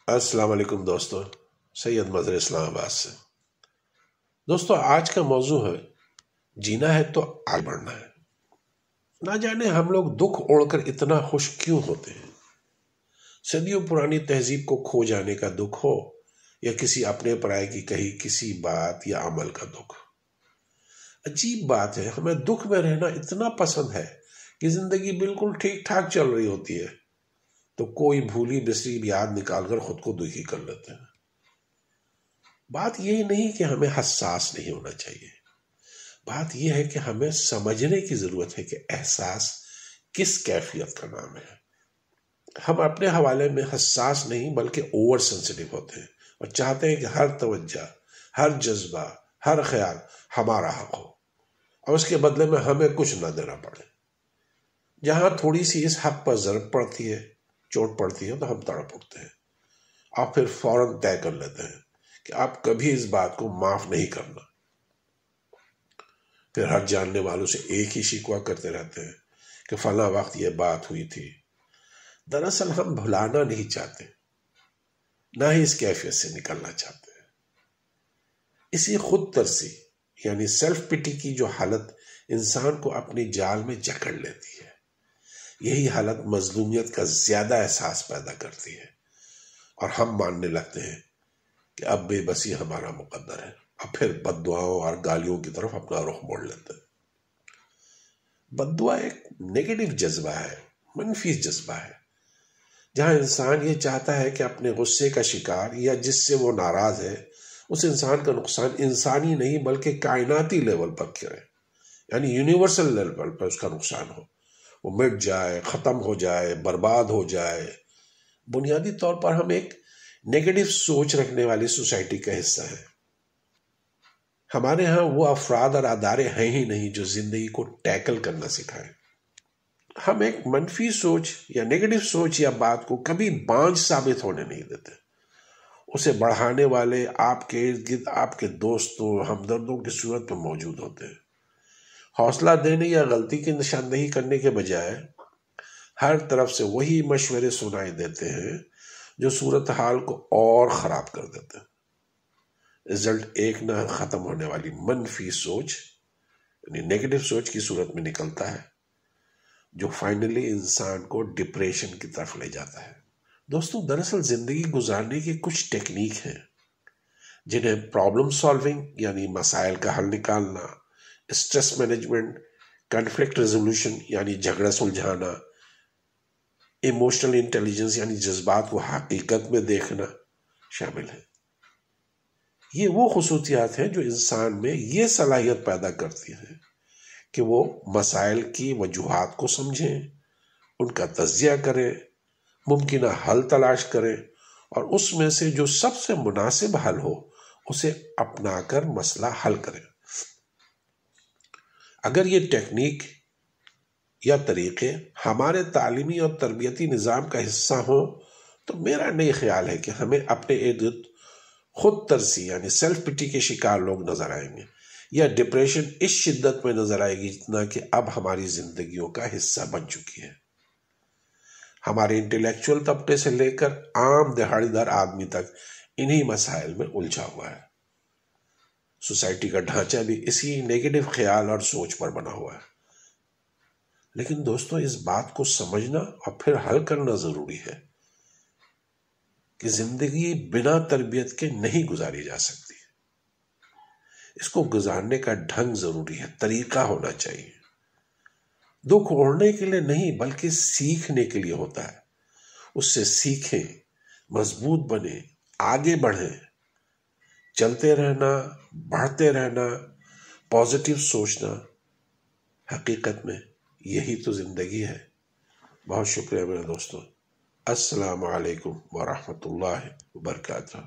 السلام علیکم دوستو، سید مظہر اسلام آباد سے۔ دوستو، آج کا موضوع ہے جینا ہے تو آگے بڑھنا ہے۔ نہ جانے ہم لوگ دکھ اوڑھ کر اتنا خوش کیوں ہوتے ہیں؟ صدیوں پرانی تہذیب کو کھو جانے کا دکھ ہو یا کسی اپنے پرائے کی کہی کسی بات یا عمل کا دکھ۔ عجیب بات ہے، ہمیں دکھ میں رہنا اتنا پسند ہے کہ زندگی بالکل ٹھیک ٹھاک چل رہی ہوتی ہے تو کوئی بھولی بسری یاد نکال کر خود کو دکھی کر لیتے ہیں۔ بات یہ نہیں کہ ہمیں حساس نہیں ہونا چاہیے، بات یہ ہے کہ ہمیں سمجھنے کی ضرورت ہے کہ احساس کس کیفیت کا نام ہے۔ ہم اپنے حوالے میں حساس نہیں بلکہ اوور سینسٹیو ہوتے ہیں اور چاہتے ہیں کہ ہر توجہ، ہر جذبہ، ہر خیال ہمارا حق ہو اور اس کے بدلے میں ہمیں کچھ نہ دینا پڑے۔ جہاں تھوڑی سی اس حق پر ضرب پڑتی ہے، چوٹ پڑتی ہے، تو ہم تڑپ اٹھتے ہیں اور پھر فوراً طے کر لیتے ہیں کہ آپ کبھی اس بات کو معاف نہیں کرنا۔ پھر ہر جاننے والوں سے ایک ہی شکوہ کرتے رہتے ہیں کہ فلاں وقت یہ بات ہوئی تھی۔ دراصل ہم بھلانا نہیں چاہتے، نہ ہی اس کیفیت سے نکلنا چاہتے ہیں۔ اسی خود ترسی یعنی سیلف پٹی کی جو حالت انسان کو اپنی جال میں جکڑ لیتی ہے، یہی حالت مظلومیت کا زیادہ احساس پیدا کرتی ہے اور ہم ماننے لگتے ہیں کہ اب بے بسی ہمارا مقدر ہے، اب پھر بد دعاؤں اور گالیوں کی طرف اپنا رخ موڑ لیتے ہیں۔ بد دعا ایک نیگیٹو جذبہ ہے، منفی جذبہ ہے، جہاں انسان یہ چاہتا ہے کہ اپنے غصے کا شکار یا جس سے وہ ناراض ہے اس انسان کا نقصان انسانی نہیں بلکہ کائناتی لیول پر کرے، یعنی یونیورسل لیول پر اس کا نقصان ہو، وہ مٹ جائے، ختم ہو جائے، برباد ہو جائے۔ بنیادی طور پر ہم ایک نیگیٹو سوچ رکھنے والی سوسائٹی کا حصہ ہے۔ ہمارے ہاں وہ افراد اور ادارے ہیں ہی نہیں جو زندگی کو ٹیکل کرنا سکھائیں۔ ہم ایک منفی سوچ یا نیگیٹو سوچ یا بات کو کبھی بانجھ ثابت ہونے نہیں دیتے۔ اسے بڑھانے والے آپ کے ارد گرد آپ کے دوستوں، ہمدردوں کی صورت میں موجود ہوتے ہیں۔ حوصلہ دینے یا غلطی کی نشاندہی کرنے کے بجائے ہر طرف سے وہی مشورے سنائی دیتے ہیں جو صورتحال کو اور خراب کر دیتے ہیں۔ رزلٹ ایک نہ ختم ہونے والی منفی سوچ یعنی نیگیٹو سوچ کی صورت میں نکلتا ہے جو فائنلی انسان کو ڈپریشن کی طرف لے جاتا ہے۔ دوستو، دراصل زندگی گزارنے کی کچھ ٹیکنیک ہیں جنہیں پرابلم سالونگ یعنی مسائل کا حل نکالنا، اسٹریس مینجمنٹ، کنفلکٹ ریزولوشن یعنی جھگڑا سلجھانا، ایموشنل انٹیلیجنس یعنی جذبات کو حقیقت میں دیکھنا شامل ہے۔ یہ وہ خصوصیات ہیں جو انسان میں یہ صلاحیت پیدا کرتی ہیں کہ وہ مسائل کی وجوہات کو سمجھیں، ان کا تجزیہ کریں، ممکنہ حل تلاش کریں اور اس میں سے جو سب سے مناسب حل ہو اسے اپنا کر مسئلہ حل کریں۔ اگر یہ ٹیکنیک یا طریقے ہمارے تعلیمی اور تربیتی نظام کا حصہ ہوں تو میرا نہیں خیال ہے کہ ہمیں اپنے ارد گرد خود ترسی یعنی سیلف پٹی کے شکار لوگ نظر آئیں گے یا ڈپریشن اس شدت میں نظر آئے گی جتنا کہ اب ہماری زندگیوں کا حصہ بن چکی ہے۔ ہمارے انٹلیکچوئل طبقے سے لے کر عام دہاڑی دار آدمی تک انہی مسائل میں الجھا ہوا ہے۔ سوسائٹی کا ڈھانچہ بھی اسی نیگیٹو خیال اور سوچ پر بنا ہوا ہے۔ لیکن دوستو، اس بات کو سمجھنا اور پھر حل کرنا ضروری ہے کہ زندگی بنا تربیت کے نہیں گزاری جا سکتی۔ اس کو گزارنے کا ڈھنگ ضروری ہے، طریقہ ہونا چاہیے۔ دکھ اوڑھنے کے لیے نہیں بلکہ سیکھنے کے لیے ہوتا ہے۔ اس سے سیکھیں، مضبوط بنیں، آگے بڑھیں۔ چلتے رہنا، بڑھتے رہنا، پازیٹیو سوچنا، حقیقت میں یہی تو زندگی ہے۔ بہت شکریہ میرے دوستوں۔ السلام علیکم ورحمۃ اللہ وبرکاتہ۔